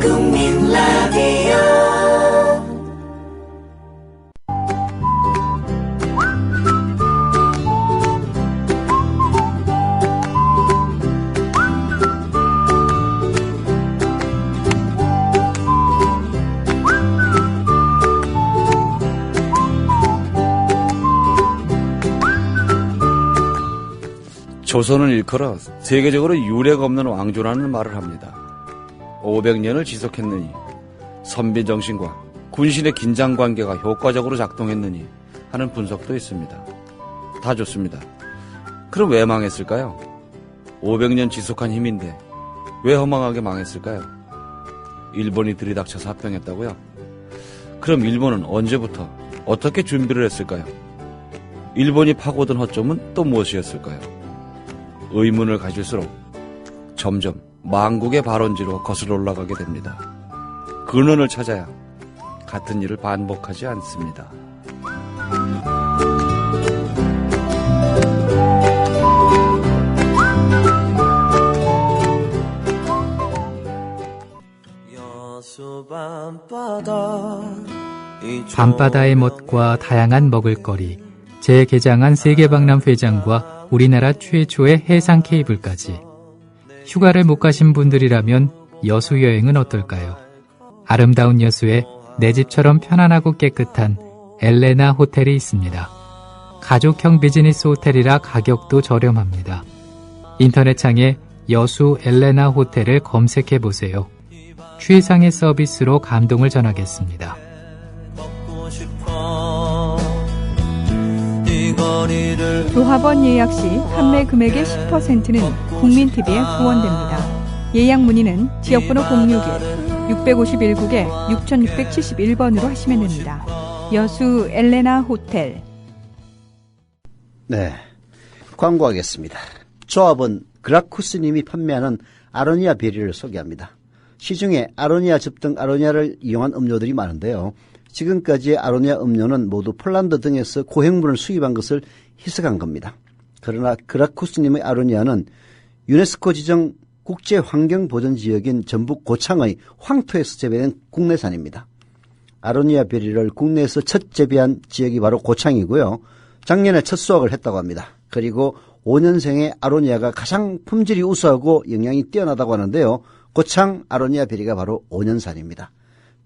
국민 라디오. 조선은 일컬어 세계적으로 유례가 없는 왕조라는 말을 합니다. 500년을 지속했느니 선비정신과 군신의 긴장관계가 효과적으로 작동했느니 하는 분석도 있습니다. 다 좋습니다. 그럼 왜 망했을까요? 500년 지속한 힘인데 왜 허망하게 망했을까요? 일본이 들이닥쳐서 합병했다고요? 그럼 일본은 언제부터 어떻게 준비를 했을까요? 일본이 파고든 허점은 또 무엇이었을까요? 의문을 가질수록 점점 망국의 발원지로 거슬러 올라가게 됩니다. 근원을 찾아야 같은 일을 반복하지 않습니다. 밤바다의 멋과 다양한 먹을거리, 재개장한 세계박람회장과 우리나라 최초의 해상 케이블까지. 휴가를 못 가신 분들이라면 여수 여행은 어떨까요? 아름다운 여수에 내 집처럼 편안하고 깨끗한 엘레나 호텔이 있습니다. 가족형 비즈니스 호텔이라 가격도 저렴합니다. 인터넷창에 여수 엘레나 호텔을 검색해보세요. 최상의 서비스로 감동을 전하겠습니다. 조합원 예약 시 판매 금액의 10%는 국민TV에 후원됩니다. 예약 문의는 지역번호 061-651국에 6671번으로 하시면 됩니다. 여수 엘레나 호텔. 네, 광고하겠습니다. 조합원 그라쿠스님이 판매하는 아로니아 베리를 소개합니다. 시중에 아로니아 즙 등 아로니아를 이용한 음료들이 많은데요. 지금까지의 아로니아 음료는 모두 폴란드 등에서 고행분을 수입한 것을 희석한 겁니다. 그러나 그라쿠스님의 아로니아는 유네스코 지정 국제환경보전지역인 전북 고창의 황토에서 재배된 국내산입니다. 아로니아 베리를 국내에서 첫 재배한 지역이 바로 고창이고요. 작년에 첫 수확을 했다고 합니다. 그리고 5년생의 아로니아가 가장 품질이 우수하고 영양이 뛰어나다고 하는데요. 고창 아로니아 베리가 바로 5년산입니다.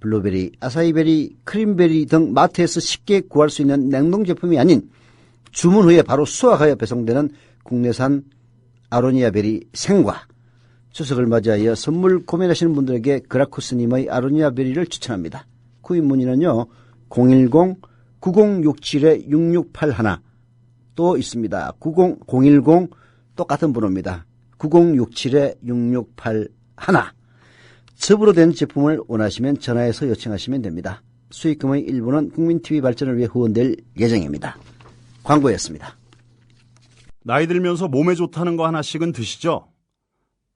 블루베리, 아사이베리, 크림베리 등 마트에서 쉽게 구할 수 있는 냉동 제품이 아닌 주문 후에 바로 수확하여 배송되는 국내산 아로니아 베리 생과. 추석을 맞이하여 선물 고민하시는 분들에게 그라쿠스님의 아로니아 베리를 추천합니다. 구입 문의는요. 010-9067-6681 또 있습니다. 010 똑같은 번호입니다. 9067-6681. 즙으로 된 제품을 원하시면 전화해서 요청하시면 됩니다. 수익금의 일부는 국민TV 발전을 위해 후원될 예정입니다. 광고였습니다. 나이 들면서 몸에 좋다는 거 하나씩은 드시죠?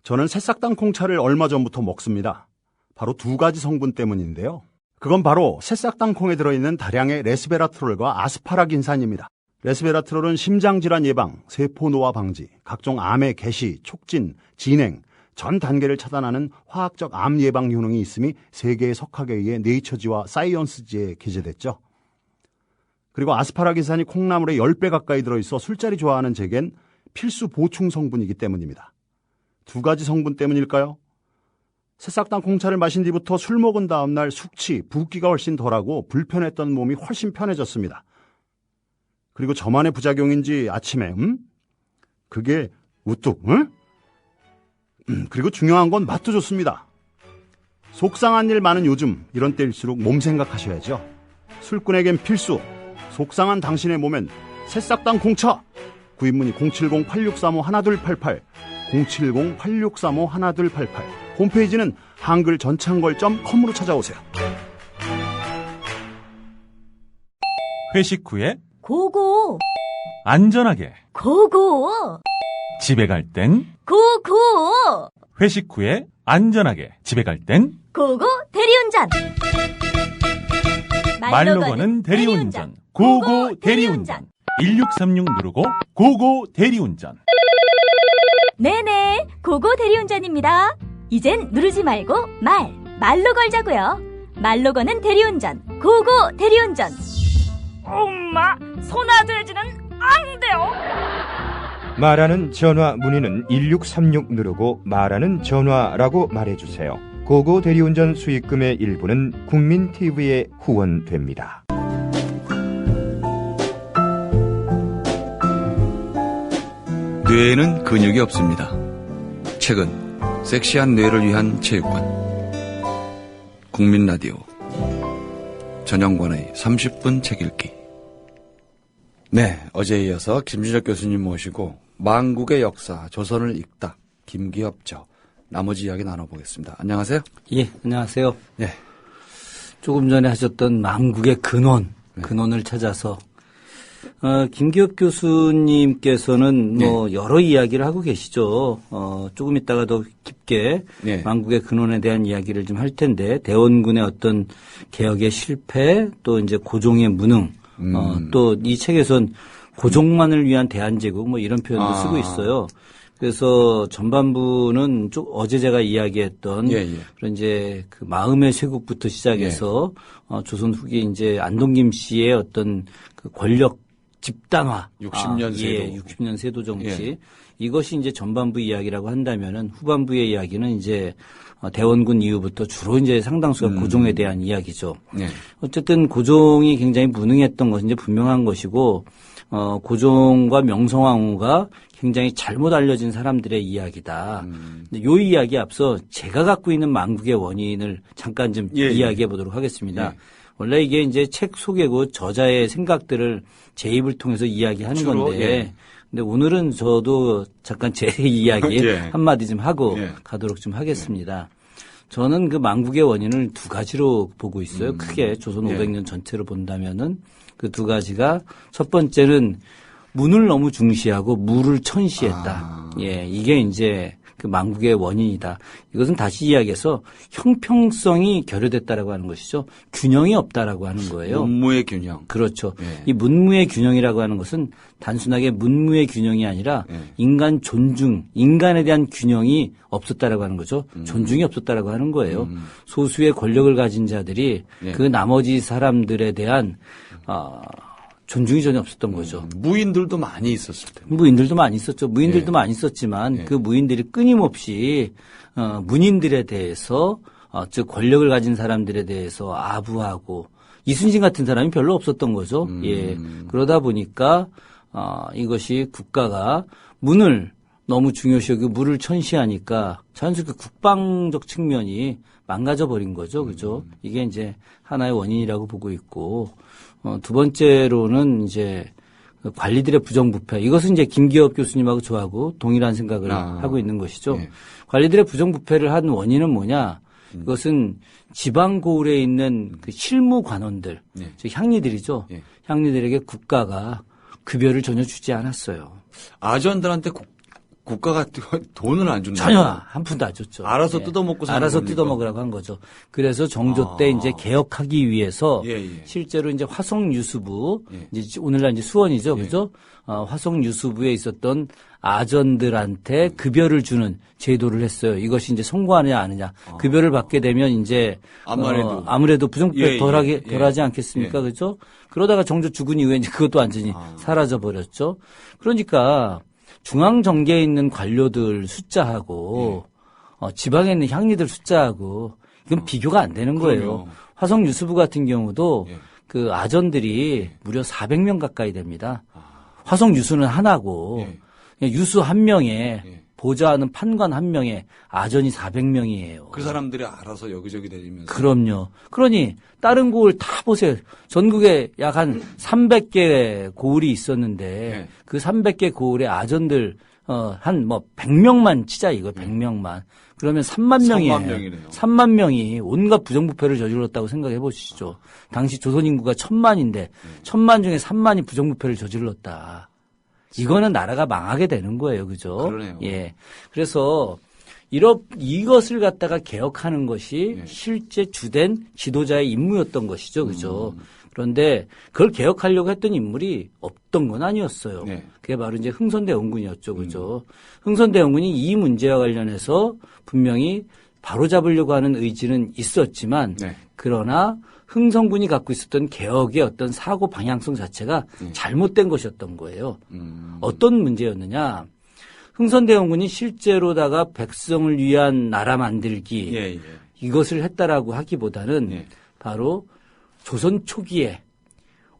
저는 새싹당 콩차를 얼마 전부터 먹습니다. 바로 두 가지 성분 때문인데요. 그건 바로 새싹당 콩에 들어있는 다량의 레스베라트롤과 아스파라긴산입니다. 레스베라트롤은 심장질환 예방, 세포 노화 방지, 각종 암의 개시, 촉진, 진행, 전 단계를 차단하는 화학적 암 예방 효능이 있음이 세계의 석학에 의해 네이처지와 사이언스지에 게재됐죠. 그리고 아스파라긴산이 콩나물에 10배 가까이 들어있어 술자리 좋아하는 제겐 필수 보충 성분이기 때문입니다. 두 가지 성분 때문일까요? 새싹당 콩차를 마신 뒤부터 술 먹은 다음 날 숙취, 붓기가 훨씬 덜하고 불편했던 몸이 훨씬 편해졌습니다. 그리고 저만의 부작용인지 아침에 그게 우뚝 그리고 중요한 건 맛도 좋습니다. 속상한 일 많은 요즘 이런 때일수록 몸 생각하셔야죠. 술꾼에겐 필수, 속상한 당신의 몸엔 새싹당 콩차. 구입문의 070-8635-1288 070-8635-1288 홈페이지는 한글전창걸.com으로 찾아오세요. 회식 후에 고고 안전하게 고고 집에 갈 땐 고고 회식 후에 안전하게 집에 갈 땐 고고 대리운전 말로 거는 대리운전 고고 대리운전 1636 누르고 고고 대리운전. 네네 고고 대리운전입니다. 이젠 누르지 말고 말 말로 걸자고요. 말로 거는 대리운전, 고고 대리운전. 엄마, 소나돼지는 안 돼요. 말하는 전화 문의는 1636 누르고 말하는 전화라고 말해주세요. 고고 대리운전 수익금의 일부는 국민TV에 후원됩니다. 뇌에는 근육이 없습니다. 최근 섹시한 뇌를 위한 체육관 국민라디오 전영관의 30분 책 읽기. 네, 어제에 이어서 김준혁 교수님 모시고 망국의 역사, 조선을 읽다, 김기업저 나머지 이야기 나눠보겠습니다. 안녕하세요. 예, 안녕하세요. 예. 조금 전에 하셨던 망국의 근원을 찾아서 김기업 교수님께서는 뭐 여러 이야기를 하고 계시죠. 조금 있다가 더 깊게 망국의 근원에 대한 이야기를 좀 할 텐데, 대원군의 어떤 개혁의 실패, 또 이제 고종의 무능, 또 이 책에선 고종만을 위한 대한제국 뭐 이런 표현도 쓰고 있어요. 그래서 전반부는 어제 제가 이야기했던 그런 이제 그 마음의 쇄국부터 시작해서 조선 후기 이제 안동김 씨의 어떤 그 권력 집단화, 60년 세도, 60년 세도 정치, 이것이 이제 전반부 이야기라고 한다면은 후반부의 이야기는 이제 대원군 이후부터 주로 이제 상당수가 고종에 대한 이야기죠. 어쨌든 고종이 굉장히 무능했던 것은 이제 분명한 것이고, 고종과 명성황후가 굉장히 잘못 알려진 사람들의 이야기다. 근데 요 이야기 앞서 제가 갖고 있는 망국의 원인을 잠깐 좀 이야기해 보도록 하겠습니다. 원래 이게 이제 책 소개고 저자의 생각들을 제 입을 통해서 이야기하는 주로, 건데, 근데 오늘은 저도 잠깐 제 이야기 한마디 좀 하고 가도록 좀 하겠습니다. 저는 그 망국의 원인을 두 가지로 보고 있어요. 크게 조선 500년 전체로 본다면은 그 두 가지가, 첫 번째는 문을 너무 중시하고 무를 천시했다. 이게 이제 그 망국의 원인이다. 이것은 다시 이야기해서 형평성이 결여됐다라고 하는 것이죠. 균형이 없다라고 하는 거예요. 문무의 균형. 그렇죠. 이 문무의 균형이라고 하는 것은 단순하게 문무의 균형이 아니라 인간 존중, 인간에 대한 균형이 없었다라고 하는 거죠. 존중이 없었다라고 하는 거예요. 소수의 권력을 가진 자들이 그 나머지 사람들에 대한 존중이 전혀 없었던 거죠. 무인들도 많이 있었을 텐데. 무인들도 많이 있었죠. 무인들도 많이 있었지만 그 무인들이 끊임없이 문인들에 대해서 즉 권력을 가진 사람들에 대해서 아부하고, 이순신 같은 사람이 별로 없었던 거죠. 그러다 보니까 이것이 국가가 문을 너무 중요시 여기고 무를 천시하니까 자연스럽게 국방적 측면이 망가져 버린 거죠. 그죠? 이게 이제 하나의 원인이라고 보고 있고, 두 번째로는 이제 관리들의 부정부패. 이것은 이제 김기업 교수님하고 저하고 동일한 생각을 하고 있는 것이죠. 관리들의 부정부패를 한 원인은 뭐냐? 이것은 지방 고을에 있는 그 실무 관원들, 즉 향리들이죠. 향리들에게 국가가 급여를 전혀 주지 않았어요. 아전들한테 국가가 돈을 안 준다. 전혀 한 푼도 안 줬죠. 알아서 뜯어먹고 사는 알아서 겁니까? 뜯어먹으라고 한 거죠. 그래서 정조 때 이제 개혁하기 위해서 실제로 이제 화성유수부, 이제 오늘날 이제 수원이죠, 그죠? 화성유수부에 있었던 아전들한테 급여를 주는 제도를 했어요. 이것이 이제 성공하느냐 아니냐. 급여를 받게 되면 이제 아무래도 부정부패 덜하지 않겠습니까, 그죠? 그러다가 정조 죽은 이후에 이제 그것도 완전히 사라져 버렸죠. 그러니까 중앙 정계에 있는 관료들 숫자하고 지방에 있는 향리들 숫자하고 이건 비교가 안 되는 거예요. 화성 유수부 같은 경우도 그 아전들이 무려 400명 가까이 됩니다. 화성 유수는 하나고 유수 한 명에 보좌하는 판관 한 명에 아전이 400명이에요. 그 사람들이 알아서 여기저기 다니면서. 그럼요. 그러니 다른 고을 다 보세요. 전국에 약 한 300개 고을이 있었는데 그 300개 고을의 아전들 한 뭐 100명만 치자 이거 100명만. 그러면 3만 명이에요. 3만 명이네요. 3만 명이 온갖 부정부패를 저질렀다고 생각해 보시죠. 당시 조선 인구가 1000만인데 1000만 중에 3만이 부정부패를 저질렀다. 이거는 나라가 망하게 되는 거예요. 그죠? 그러네요. 그래서 이것을 갖다가 개혁하는 것이 실제 주된 지도자의 임무였던 것이죠. 그죠? 그런데 그걸 개혁하려고 했던 인물이 없던 건 아니었어요. 그게 바로 이제 흥선대원군이었죠. 그죠? 흥선대원군이 이 문제와 관련해서 분명히 바로잡으려고 하는 의지는 있었지만 네. 그러나 흥선군이 갖고 있었던 개혁의 어떤 사고 방향성 자체가 잘못된 것이었던 거예요. 어떤 문제였느냐. 흥선대원군이 실제로다가 백성을 위한 나라 만들기 이것을 했다라고 하기보다는 바로 조선 초기에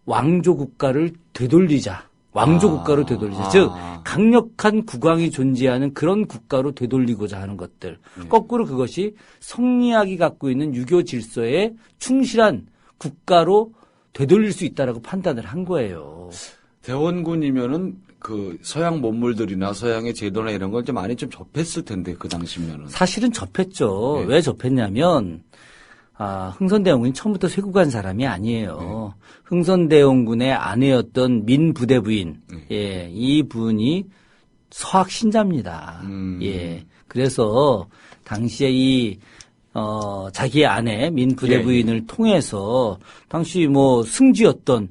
왕조 국가를 되돌리자. 왕조 국가로 되돌리자. 즉 강력한 국왕이 존재하는 그런 국가로 되돌리고자 하는 것들. 거꾸로 그것이 성리학이 갖고 있는 유교 질서에 충실한 국가로 되돌릴 수 있다라고 판단을 한 거예요. 대원군이면은 그 서양 문물들이나 서양의 제도나 이런 걸 좀 많이 좀 접했을 텐데 그 당시면은. 사실은 접했죠. 왜 접했냐면 흥선대원군이 처음부터 쇄국한 사람이 아니에요. 흥선대원군의 아내였던 민부대 부인, 이 분이 서학 신자입니다. 그래서 당시에 자기의 아내 민부대 부인을 통해서 당시 뭐 승지였던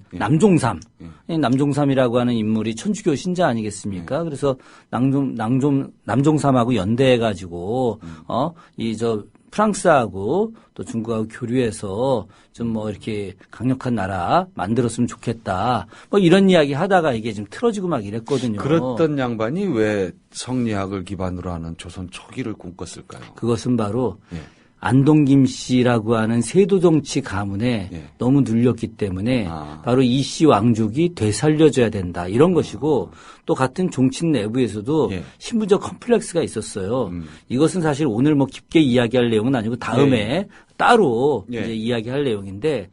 남종삼이라고 하는 인물이 천주교 신자 아니겠습니까? 그래서 남종삼하고 연대해가지고 프랑스하고 또 중국하고 교류해서 좀 뭐 이렇게 강력한 나라 만들었으면 좋겠다. 뭐 이런 이야기 하다가 이게 좀 틀어지고 막 이랬거든요. 그랬던 양반이 왜 성리학을 기반으로 하는 조선 초기를 꿈꿨을까요? 그것은 바로 안동김 씨라고 하는 세도정치 가문에 너무 눌렸기 때문에 바로 이씨 왕족이 되살려줘야 된다. 이런 것이고 또 같은 종친 내부에서도 신분적 컴플렉스가 있었어요. 이것은 사실 오늘 뭐 깊게 이야기할 내용은 아니고 다음에 따로 이제 이야기할 내용인데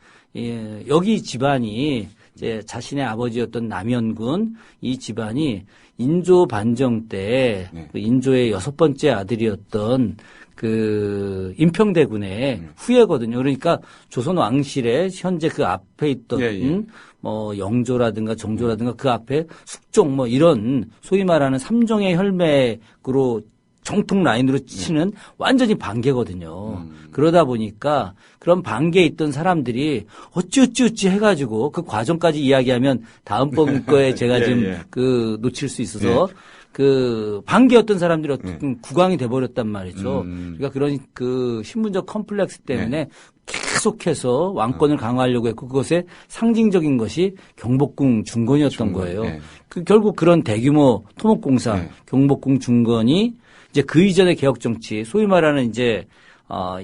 여기 집안이 이제 자신의 아버지였던 남현군 이 집안이 인조 반정 때 그 인조의 6번째 아들이었던 그 임평대군의 후예거든요. 그러니까 조선 왕실의 현재 그 앞에 있던 뭐 영조라든가 정조라든가 그 앞에 숙종 뭐 이런 소위 말하는 삼종의 혈맥으로 정통 라인으로 치는 완전히 반계거든요. 그러다 보니까 그런 반계에 있던 사람들이 어찌 해가지고 그 과정까지 이야기하면 다음번 거에 제가 좀 그 놓칠 수 있어서 그 반계였던 사람들이 어떤 국왕이 돼버렸단 말이죠. 그러니까 그런 그 신분적 컴플렉스 때문에 계속해서 왕권을 강화하려고 했고 그것의 상징적인 것이 경복궁 중건이었던 거예요. 그 결국 그런 대규모 토목공사 경복궁 중건이 이제 그 이전의 개혁 정치, 소위 말하는 이제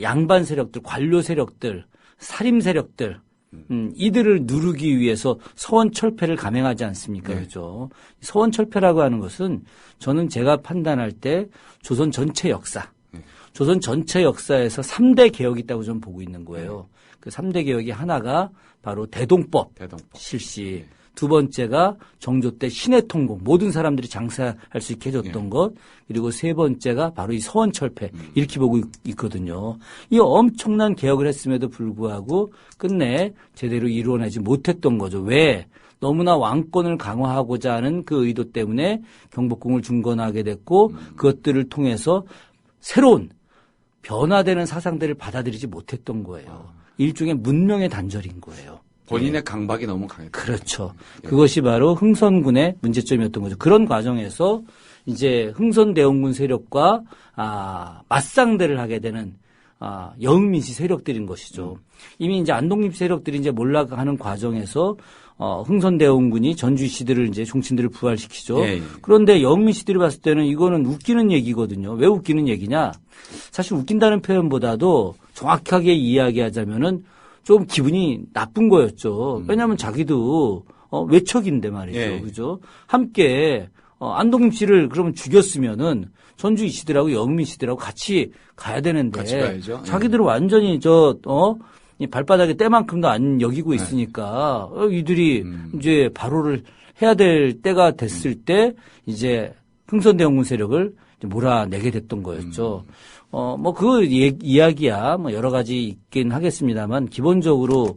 양반 세력들, 관료 세력들, 살림 세력들, 이들을 누르기 위해서 서원 철폐를 감행하지 않습니까? 그죠? 서원 철폐라고 하는 것은 저는 제가 판단할 때 조선 전체 역사, 조선 전체 역사에서 3대 개혁이 있다고 저는 보고 있는 거예요. 그 3대 개혁이 하나가 바로 대동법 실시. 두 번째가 정조 때 신해통공 모든 사람들이 장사할 수 있게 해줬던 것 그리고 세 번째가 바로 이 서원철폐 이렇게 보고 있거든요. 이 엄청난 개혁을 했음에도 불구하고 끝내 제대로 이루어내지 못했던 거죠. 왜? 너무나 왕권을 강화하고자 하는 그 의도 때문에 경복궁을 중건하게 됐고 그것들을 통해서 새로운 변화되는 사상들을 받아들이지 못했던 거예요. 일종의 문명의 단절인 거예요. 본인의 강박이 너무 강했다. 그렇죠. 그것이 바로 흥선군의 문제점이었던 거죠. 그런 과정에서 이제 흥선대원군 세력과 맞상대를 하게 되는 여흥민씨 세력들인 것이죠. 이미 이제 안동림 세력들이 이제 몰락하는 과정에서 흥선대원군이 전주시들을 이제 종친들을 부활시키죠. 그런데 여흥민씨들이 봤을 때는 이거는 웃기는 얘기거든요. 왜 웃기는 얘기냐? 사실 웃긴다는 표현보다도 정확하게 이야기하자면은 좀 기분이 나쁜 거였죠. 왜냐하면 자기도 외척인데 말이죠. 그죠? 함께 안동김 씨를 그러면 죽였으면은 전주 이씨들하고 여흥민 씨들하고 같이 가야 되는데 같이 가야죠. 자기들은 완전히 이 발바닥에 때만큼도 안 여기고 있으니까 이들이 이제 바로를 해야 될 때가 됐을 때 이제 흥선대원군 세력을 몰아내게 됐던 거였죠. 그 이야기야 뭐 여러 가지 있긴 하겠습니다만 기본적으로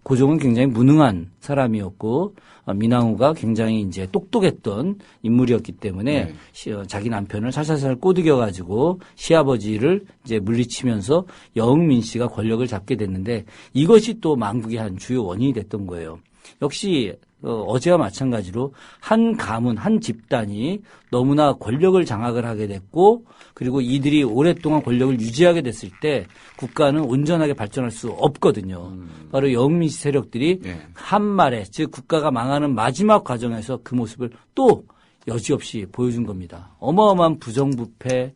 고종은 굉장히 무능한 사람이었고 민항우가 굉장히 이제 똑똑했던 인물이었기 때문에 자기 남편을 살살살 꼬드겨 가지고 시아버지를 이제 물리치면서 여흥민 씨가 권력을 잡게 됐는데 이것이 또 망국의 한 주요 원인이 됐던 거예요. 역시 어제와 마찬가지로 한 가문, 한 집단이 너무나 권력을 장악을 하게 됐고 그리고 이들이 오랫동안 권력을 유지하게 됐을 때 국가는 온전하게 발전할 수 없거든요. 바로 영민시 세력들이 한 말에 즉 국가가 망하는 마지막 과정에서 그 모습을 또 여지없이 보여준 겁니다. 어마어마한 부정부패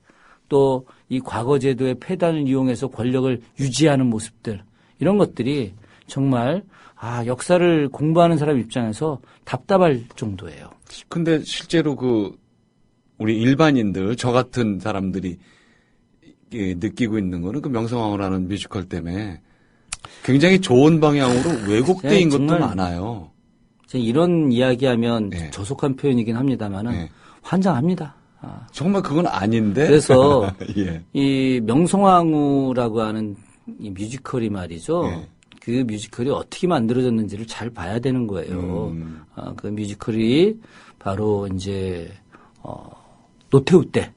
또 이 과거 제도의 폐단을 이용해서 권력을 유지하는 모습들 이런 것들이 정말 역사를 공부하는 사람 입장에서 답답할 정도예요. 근데 실제로 우리 일반인들, 저 같은 사람들이 느끼고 있는 거는 그 명성황후라는 뮤지컬 때문에 굉장히 좋은 방향으로 왜곡된 것도 많아요. 이런 이야기하면 저속한 표현이긴 합니다만은 환장합니다. 정말 그건 아닌데. 그래서 예. 이 명성황후라고 하는 이 뮤지컬이 말이죠. 그 뮤지컬이 어떻게 만들어졌는지를 잘 봐야 되는 거예요. 그 뮤지컬이 바로 이제 노태우 때,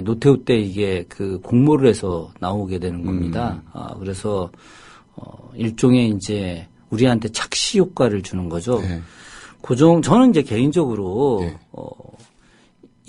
노태우 때 이게 그 공모를 해서 나오게 되는 겁니다. 그래서 일종의 이제 우리한테 착시 효과를 주는 거죠. 저는 이제 개인적으로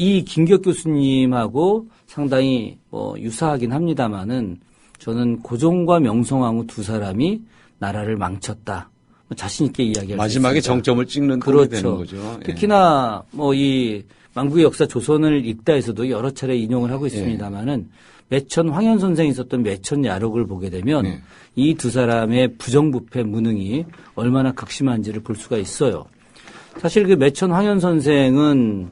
이 김기혁 교수님하고 상당히 유사하긴 합니다만은 저는 고종과 명성황후 두 사람이 나라를 망쳤다. 자신 있게 이야기할 마지막에 수 있습니다. 정점을 찍는 꼴이 되는 거죠. 특히나 이 만국의 역사 조선을 읽다에서도 여러 차례 인용을 하고 있습니다만은 매천 황현 선생이 썼던 매천 야록을 보게 되면 이 두 사람의 부정부패 무능이 얼마나 극심한지를 볼 수가 있어요. 사실 그 매천 황현 선생은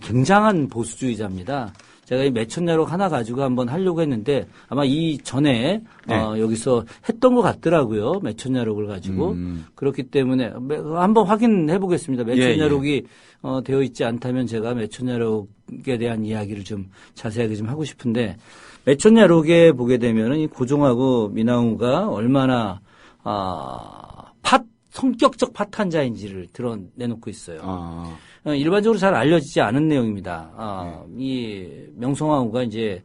굉장한 보수주의자입니다. 제가 이 매천야록 하나 가지고 한번 하려고 했는데 아마 이 전에 여기서 했던 것 같더라고요. 매천야록을 가지고. 그렇기 때문에 한번 확인해 보겠습니다. 매천야록이 되어 있지 않다면 제가 매천야록에 대한 이야기를 좀 자세하게 좀 하고 싶은데 매천야록에 보게 되면은 이 고종하고 민왕후가 얼마나 성격적 파탄자인지를 드러내놓고 있어요. 일반적으로 잘 알려지지 않은 내용입니다. 이 명성황후가 이제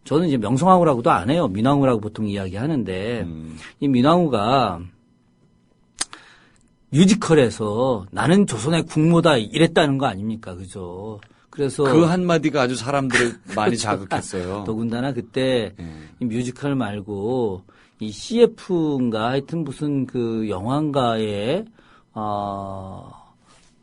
저는 이제 명성황후라고도 안 해요. 민왕후라고 보통 이야기하는데 이 민왕후가 뮤지컬에서 나는 조선의 국모다 이랬다는 거 아닙니까, 그죠? 그래서 그 한마디가 아주 사람들을 많이 자극했어요. 더군다나 그때 이 뮤지컬 말고 이 CF인가 하여튼 무슨 그 영화인가에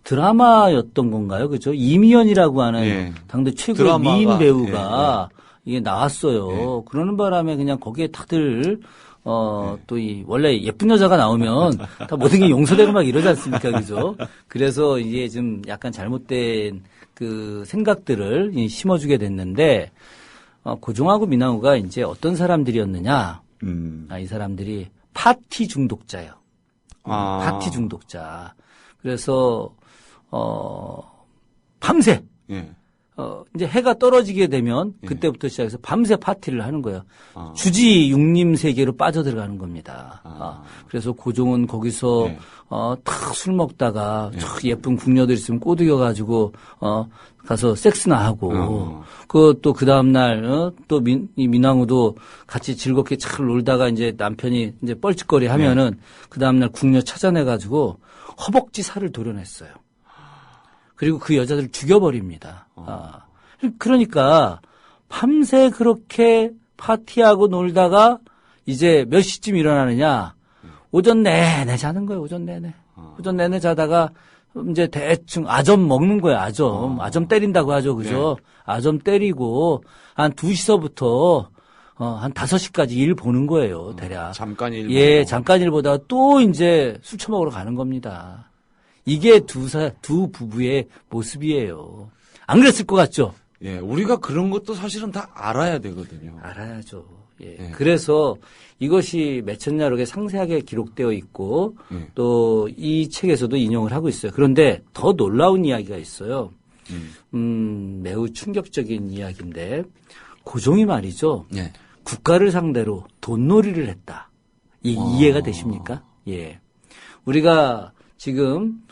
드라마였던 건가요? 그죠? 이미연이라고 하는 당대 최고의 드라마가, 미인 배우가 이게 나왔어요. 그러는 바람에 그냥 거기에 다들 또 원래 예쁜 여자가 나오면 다 모든 게 용서되고 막 이러지 않습니까? 그죠? 그래서 이게 좀 약간 잘못된 그 생각들을 심어주게 됐는데, 고종하고 민왕후가 이제 어떤 사람들이었느냐? 이 사람들이 파티 중독자예요. 파티 중독자. 그래서, 밤새, 이제 해가 떨어지게 되면 그때부터 시작해서 밤새 파티를 하는 거예요. 주지 육림 세계로 빠져들어가는 겁니다. 그래서 고종은 거기서 탁 술 먹다가 예쁜 궁녀들 있으면 꼬드겨가지고 가서 섹스나 하고 또 그 다음날 또 이 민왕후도 같이 즐겁게 잘 놀다가 이제 남편이 이제 뻘짓거리 하면은 그 다음날 궁녀 찾아내가지고 허벅지 살을 도려냈어요. 그리고 그 여자들을 죽여버립니다. 그러니까 밤새 그렇게 파티하고 놀다가 이제 몇 시쯤 일어나느냐. 오전 내내 자는 거예요. 오전 내내. 오전 내내 자다가 이제 대충 아점 먹는 거예요. 아점 때린다고 하죠. 그죠? 아점 때리고 한 2시서부터 한 5시까지 일 보는 거예요. 대략. 잠깐 일. 예, 잠깐 일 보다가 또 이제 술 처먹으러 가는 겁니다. 이게 두 부부의 모습이에요. 안 그랬을 것 같죠? 예, 우리가 그런 것도 사실은 다 알아야 되거든요. 알아야죠. 예. 그래서 이것이 매천야록에 상세하게 기록되어 있고 또 이 책에서도 인용을 하고 있어요. 그런데 더 놀라운 이야기가 있어요. 매우 충격적인 이야기인데 고종이 말이죠. 국가를 상대로 돈놀이를 했다. 이해가 되십니까? 예. 우리가 지금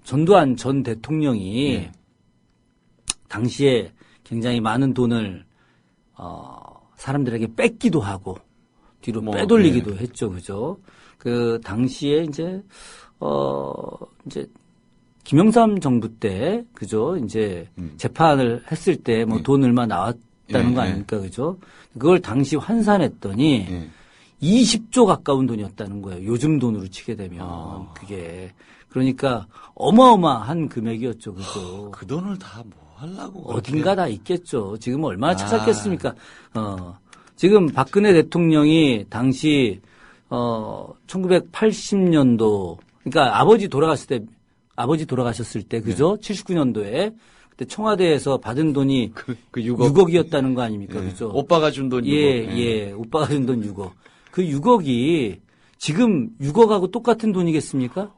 전두환 전 대통령이 당시에 굉장히 많은 돈을 사람들에게 뺏기도 하고 뒤로 빼돌리기도 했죠, 그죠? 그 당시에 이제 김영삼 정부 때 그죠? 이제 재판을 했을 때 뭐 돈 얼마 나왔다는 거 아닙니까? 그죠? 그걸 당시 환산했더니 20조 가까운 돈이었다는 거예요. 요즘 돈으로 치게 되면 그게 그러니까 어마어마한 금액이었죠. 그죠? 그 돈을 다 뭐 하려고 어딘가 다 있겠죠. 지금 얼마나 찾았겠습니까? 지금 박근혜 대통령이 당시 1980년도 그러니까 아버지 돌아가셨을 때 그죠? 79년도에 그때 청와대에서 받은 돈이 그 6억. 6억이었다는 거 아닙니까? 예. 그죠? 오빠가 준 돈 6억. 예. 오빠가 준 돈 6억. 그 6억이 지금 6억하고 똑같은 돈이겠습니까?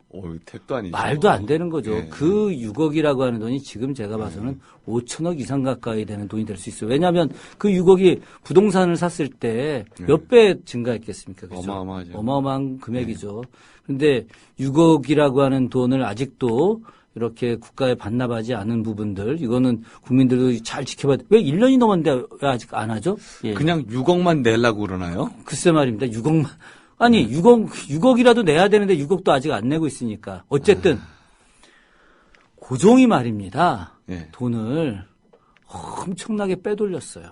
택도 아니죠. 말도 안 되는 거죠. 예. 그 6억이라고 하는 돈이 지금 제가 봐서는 5천억 이상 가까이 되는 돈이 될 수 있어요. 왜냐하면 그 6억이 부동산을 샀을 때 몇 배 증가했겠습니까? 그죠? 어마어마하죠. 어마어마한 금액이죠. 그런데 6억이라고 하는 돈을 아직도 이렇게 국가에 반납하지 않은 부분들, 이거는 국민들도 잘 지켜봐야 돼. 왜 1년이 넘었는데 왜 아직 안 하죠? 예. 그냥 6억만 내려고 그러나요? 글쎄 말입니다. 6억만. 아니, 6억이라도 내야 되는데 6억도 아직 안 내고 있으니까. 어쨌든, 고종이 말입니다. 예. 돈을 엄청나게 빼돌렸어요.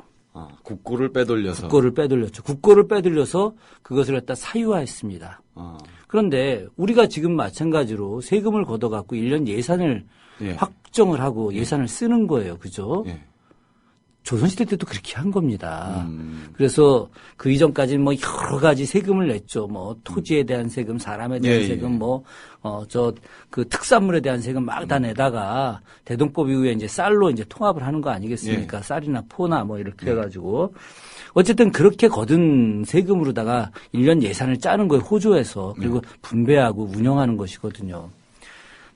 국고를 빼돌려서. 국고를 빼돌렸죠. 국고를 빼돌려서 그것을 갖다 사유화했습니다. 그런데 우리가 지금 마찬가지로 세금을 걷어갖고 1년 예산을 확정을 하고 예산을 쓰는 거예요. 그죠? 조선시대 때도 그렇게 한 겁니다. 그래서 그 이전까지는 뭐 여러 가지 세금을 냈죠. 뭐 토지에 대한 세금, 사람에 대한 세금, 그 특산물에 대한 세금 막 다 내다가 대동법 이후에 이제 쌀로 이제 통합을 하는 거 아니겠습니까? 쌀이나 포나 뭐 이렇게 해가지고. 어쨌든 그렇게 거둔 세금으로다가 1년 예산을 짜는 거예요. 호조에서. 그리고 분배하고 운영하는 것이거든요.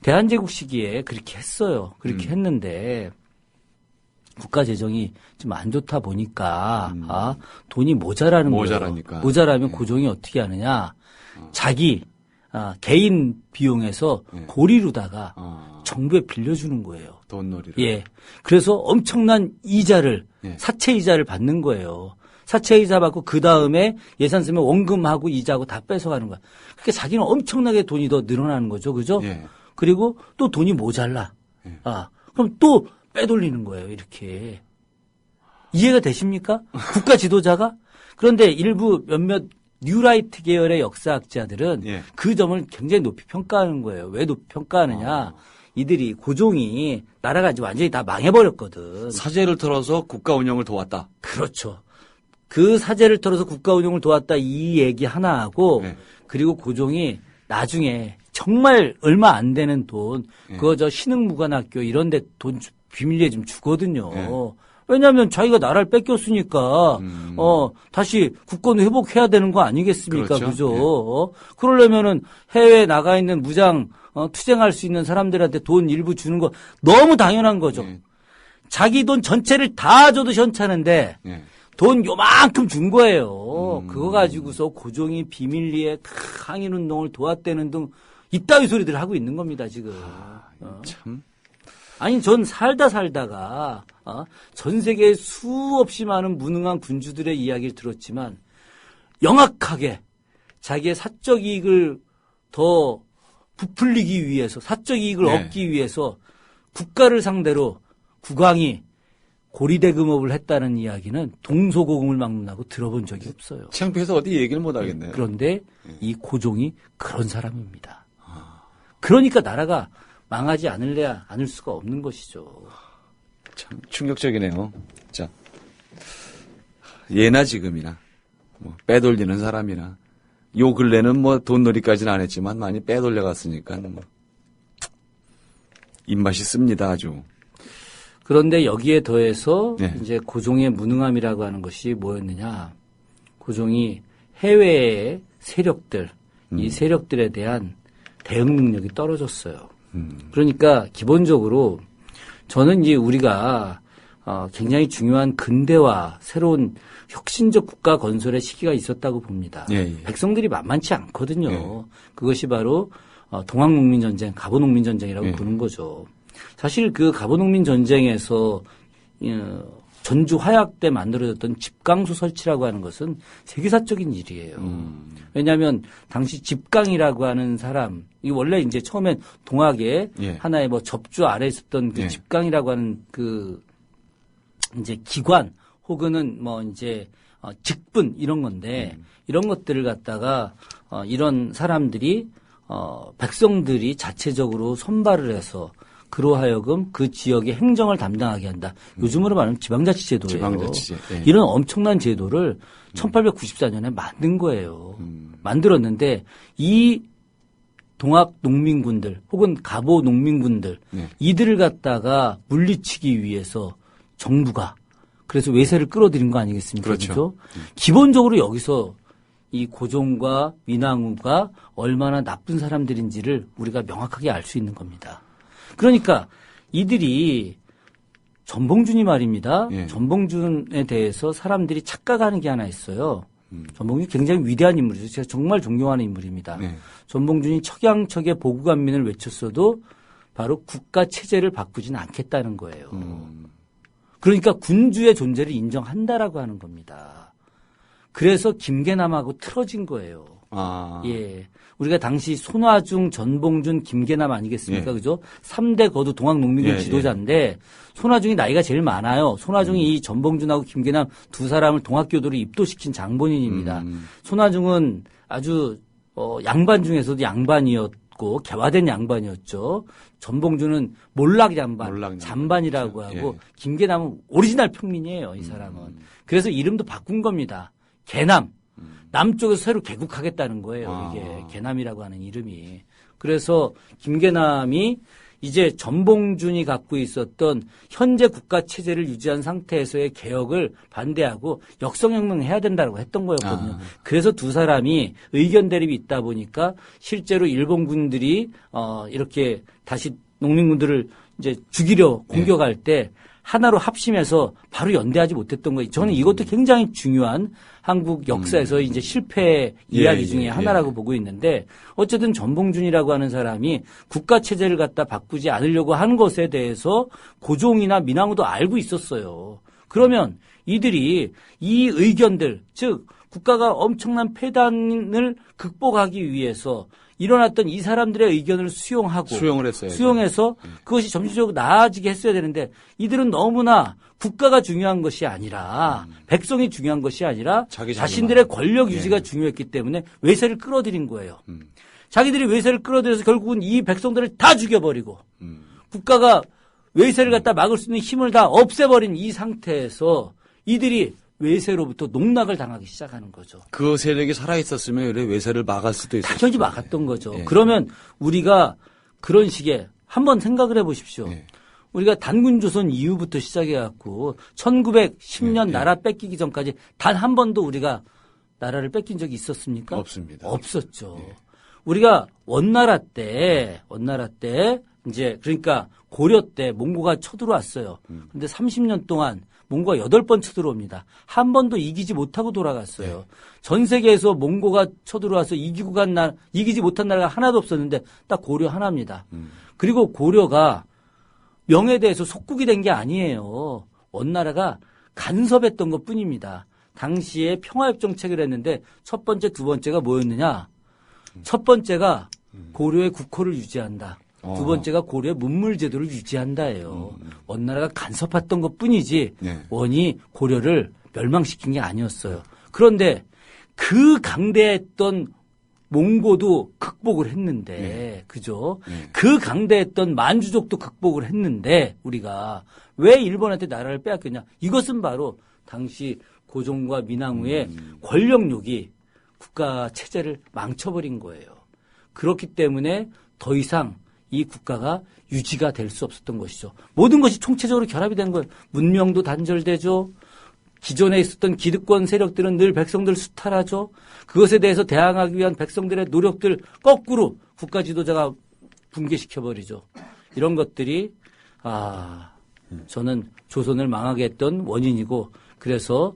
대한제국 시기에 그렇게 했어요. 그렇게 했는데 국가 재정이 좀 안 좋다 보니까 돈이 모자라는 거예요. 모자라면 고종이 어떻게 하느냐. 자기 개인 비용에서 고리로다가 정부에 빌려주는 거예요. 돈놀이를. 예. 그래서 엄청난 이자를 사채 이자를 받는 거예요. 사채 이자 받고 그 다음에 예산 쓰면 원금하고 이자하고 다 뺏어가는 거야. 그러니까 자기는 엄청나게 돈이 더 늘어나는 거죠, 그죠? 그리고 또 돈이 모자라. 그럼 또 빼돌리는 거예요, 이렇게. 이해가 되십니까? 국가 지도자가? 그런데 일부 몇몇 뉴라이트 계열의 역사학자들은 그 점을 굉장히 높이 평가하는 거예요. 왜 높이 평가하느냐? 이들이 고종이 나라가 이제 완전히 다 망해버렸거든. 사제를 털어서 국가 운영을 도왔다. 그렇죠. 그 사제를 털어서 국가 운영을 도왔다 이 얘기 하나 하고 그리고 고종이 나중에 정말 얼마 안 되는 돈 그거 저 신흥무관학교 이런 데 돈 비밀리에 좀 주거든요. 왜냐하면 자기가 나라를 뺏겼으니까 다시 국권을 회복해야 되는 거 아니겠습니까? 그렇죠. 그죠? 그러려면은 해외에 나가 있는 무장 투쟁할 수 있는 사람들한테 돈 일부 주는 거 너무 당연한 거죠. 자기 돈 전체를 다 줘도 현찮은데 돈 요만큼 준 거예요. 그거 가지고서 고종이 비밀리에 항일운동을 도왔다는 등 이따위 소리들 하고 있는 겁니다, 지금. 참. 아니, 전 살다가, 전 세계에 수없이 많은 무능한 군주들의 이야기를 들었지만, 영악하게 자기의 사적 이익을 더 부풀리기 위해서, 사적 이익을 얻기 위해서 국가를 상대로 국왕이 고리대금업을 했다는 이야기는 동서고금을 막론하고 들어본 적이 없어요. 창피해서 어디 얘기를 못 하겠네요. 그런데 이 고종이 그런 사람입니다. 그러니까 나라가 망하지 않을 수가 없는 것이죠. 참 충격적이네요. 자, 예나 지금이나 뭐 빼돌리는 사람이나 요 근래는 뭐 돈놀이까지는 안 했지만 많이 빼돌려갔으니까 뭐 입맛이 씁니다 아주. 그런데 여기에 더해서 이제 고종의 무능함이라고 하는 것이 뭐였느냐? 고종이 해외의 세력들, 이 세력들에 대한 대응 능력이 떨어졌어요. 그러니까 기본적으로 저는 이제 우리가 굉장히 중요한 근대화, 새로운 혁신적 국가 건설의 시기가 있었다고 봅니다. 백성들이 만만치 않거든요. 그것이 바로 동학농민전쟁, 갑오농민전쟁이라고 부르는 거죠. 사실 그 갑오농민전쟁에서 전주 화약 때 만들어졌던 집강소 설치라고 하는 것은 세계사적인 일이에요. 왜냐하면 당시 집강이라고 하는 사람, 이 원래 이제 처음엔 동학의 예. 하나의 뭐 접주 아래 있었던 그 예. 집강이라고 하는 그 이제 기관 혹은 뭐 이제 직분 이런 건데 이런 것들을 갖다가 이런 사람들이 백성들이 자체적으로 선발을 해서 그로하여금 그 지역의 행정을 담당하게 한다. 요즘으로 말하면 지방자치제도예요. 지방자치제. 예. 이런 엄청난 제도를 1894년에 만든 거예요. 만들었는데 이 동학 농민군들 혹은 가보 농민군들 네. 이들을 갖다가 물리치기 위해서 정부가 그래서 외세를 끌어들인 거 아니겠습니까? 그렇죠. 기본적으로 여기서 이 고종과 민항우가 얼마나 나쁜 사람들인지를 우리가 명확하게 알 수 있는 겁니다. 그러니까 이들이 전봉준이 말입니다. 예. 전봉준에 대해서 사람들이 착각하는 게 하나 있어요. 전봉준이 굉장히 위대한 인물이죠. 제가 정말 존경하는 인물입니다. 네. 전봉준이 척양척의 보국안민을 외쳤어도 바로 국가 체제를 바꾸지는 않겠다는 거예요. 그러니까 군주의 존재를 인정한다라고 하는 겁니다. 그래서 김계남하고 틀어진 거예요. 아. 예. 우리가 당시 손화중, 전봉준, 김계남 아니겠습니까? 예. 그죠? 3대 거두 동학농민군 예, 지도자인데 손화중이 나이가 제일 많아요. 손화중이 이 전봉준하고 김계남 두 사람을 동학교도로 입도시킨 장본인입니다. 손화중은 아주 양반 중에서도 양반이었고 개화된 양반이었죠. 전봉준은 몰락 양반, 잔반이라고 하고 예. 김계남은 오리지널 평민이에요. 이 사람은. 그래서 이름도 바꾼 겁니다. 개남. 남쪽에서 새로 개국하겠다는 거예요. 이게 개남이라고 하는 이름이. 그래서 김계남이 이제 전봉준이 갖고 있었던 현재 국가 체제를 유지한 상태에서의 개혁을 반대하고 역성혁명을 해야 된다고 했던 거였거든요. 그래서 두 사람이 의견 대립이 있다 보니까 실제로 일본군들이 이렇게 다시 농민군들을 이제 죽이려 공격할 때 하나로 합심해서 바로 연대하지 못했던 거예요. 저는 이것도 굉장히 중요한 한국 역사에서 이제 실패 이야기 중에 하나라고 보고 있는데 어쨌든 전봉준이라고 하는 사람이 국가 체제를 갖다 바꾸지 않으려고 하는 것에 대해서 고종이나 민항우도 알고 있었어요. 그러면 이들이 이 의견들, 즉 국가가 엄청난 폐단을 극복하기 위해서 일어났던 이 사람들의 의견을 수용하고 수용을 했어요. 수용해서 그것이 점진적으로 나아지게 했어야 되는데 이들은 너무나 국가가 중요한 것이 아니라 백성이 중요한 것이 아니라 자신들의 권력 유지가 중요했기 때문에 외세를 끌어들인 거예요. 자기들이 외세를 끌어들여서 결국은 이 백성들을 다 죽여버리고 국가가 외세를 갖다 막을 수 있는 힘을 다 없애버린 이 상태에서 이들이 외세로부터 농락을 당하기 시작하는 거죠. 그 세력이 살아있었으면 이래 외세를 막을 수도 있었죠. 당연히 막았던 거죠. 그러면 우리가 그런 식의 한번 생각을 해보십시오. 우리가 단군조선 이후부터 시작해갖고 1910년 나라 뺏기기 전까지 단 한 번도 우리가 나라를 뺏긴 적이 있었습니까? 없습니다. 없었죠. 우리가 원나라 때 이제 그러니까 고려 때 몽고가 쳐들어왔어요. 그런데 30년 동안 몽고가 8번 쳐들어옵니다. 한 번도 이기지 못하고 돌아갔어요. 전 세계에서 몽고가 쳐들어와서 이기지 못한 나라가 하나도 없었는데 딱 고려 하나입니다. 그리고 고려가 명예대에서 속국이 된 게 아니에요. 원나라가 간섭했던 것 뿐입니다. 당시에 평화협 정책을 했는데 첫 번째, 두 번째가 뭐였느냐? 첫 번째가 고려의 국호를 유지한다. 두 번째가 고려의 문물제도를 유지한다예요. 원나라가 간섭했던 것 뿐이지 원이 고려를 멸망시킨 게 아니었어요. 그런데 그 강대했던 몽고도 극복을 했는데, 그죠? 그 강대했던 만주족도 극복을 했는데, 우리가 왜 일본한테 나라를 빼앗겼냐? 이것은 바로 당시 고종과 민항우의 권력욕이 국가 체제를 망쳐버린 거예요. 그렇기 때문에 더 이상 이 국가가 유지가 될 수 없었던 것이죠. 모든 것이 총체적으로 결합이 된 거예요. 문명도 단절되죠. 기존에 있었던 기득권 세력들은 늘 백성들을 수탈하죠. 그것에 대해서 대항하기 위한 백성들의 노력들 거꾸로 국가 지도자가 붕괴시켜버리죠. 이런 것들이 저는 조선을 망하게 했던 원인이고 그래서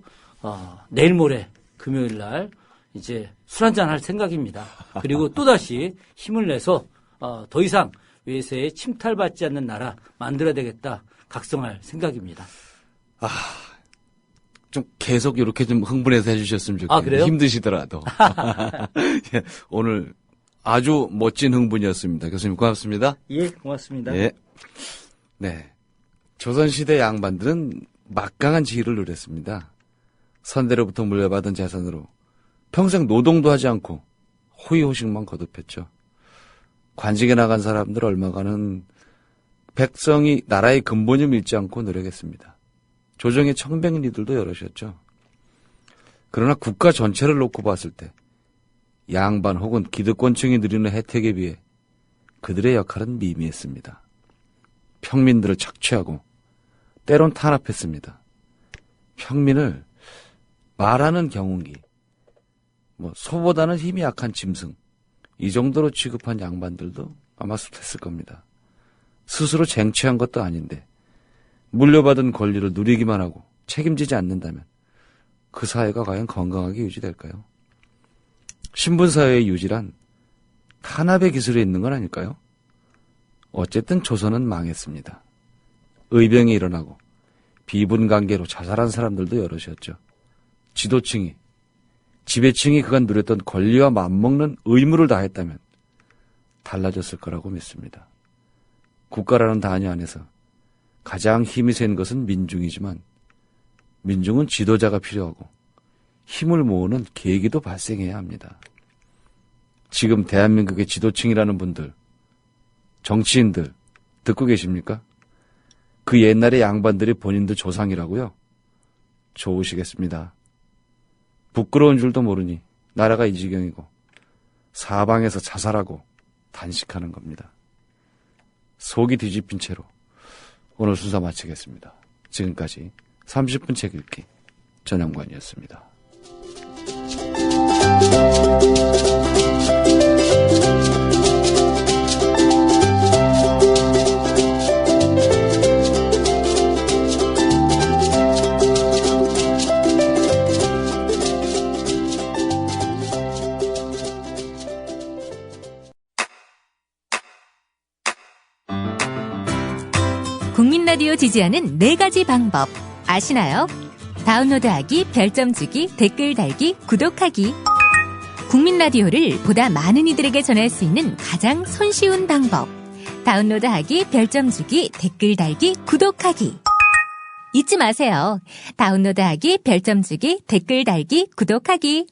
내일 모레 금요일 날 이제 술 한잔 할 생각입니다. 그리고 또다시 힘을 내서 더 이상 외세에 침탈받지 않는 나라 만들어야 되겠다 각성할 생각입니다. 좀 계속 이렇게 좀 흥분해서 해주셨으면 좋겠어요. 그래요? 힘드시더라도. 예, 오늘 아주 멋진 흥분이었습니다. 교수님 고맙습니다. 예, 고맙습니다. 예. 네. 조선시대 양반들은 막강한 지위를 누렸습니다. 선대로부터 물려받은 재산으로 평생 노동도 하지 않고 호의호식만 거듭했죠. 관직에 나간 사람들 얼마간은 백성이 나라의 근본을 잃지 않고 노력했습니다. 조정의 청백리들도 여럿이었죠. 그러나 국가 전체를 놓고 봤을 때 양반 혹은 기득권층이 누리는 혜택에 비해 그들의 역할은 미미했습니다. 평민들을 착취하고 때론 탄압했습니다. 평민을 말하는 경운기, 소보다는 힘이 약한 짐승, 이 정도로 취급한 양반들도 아마 숱했을 겁니다. 스스로 쟁취한 것도 아닌데 물려받은 권리를 누리기만 하고 책임지지 않는다면 그 사회가 과연 건강하게 유지될까요? 신분사회의 유지란 탄압의 기술에 있는 건 아닐까요? 어쨌든 조선은 망했습니다. 의병이 일어나고 비분관계로 자살한 사람들도 여럿이었죠. 지도층이, 지배층이 그간 누렸던 권리와 맞먹는 의무를 다했다면 달라졌을 거라고 믿습니다. 국가라는 단위 안에서 가장 힘이 센 것은 민중이지만 민중은 지도자가 필요하고 힘을 모으는 계기도 발생해야 합니다. 지금 대한민국의 지도층이라는 분들, 정치인들 듣고 계십니까? 그 옛날의 양반들이 본인들 조상이라고요? 좋으시겠습니다. 부끄러운 줄도 모르니 나라가 이 지경이고 사방에서 자살하고 단식하는 겁니다. 속이 뒤집힌 채로 오늘 순서 마치겠습니다. 지금까지 30분 책 읽기 전영관이었습니다. 국민 라디오 지지하는 4가지 방법 아시나요? 다운로드하기, 별점 주기, 댓글 달기, 구독하기. 국민 라디오를 보다 많은 이들에게 전할 수 있는 가장 손쉬운 방법. 다운로드하기, 별점 주기, 댓글 달기, 구독하기. 잊지 마세요. 다운로드하기, 별점 주기, 댓글 달기, 구독하기.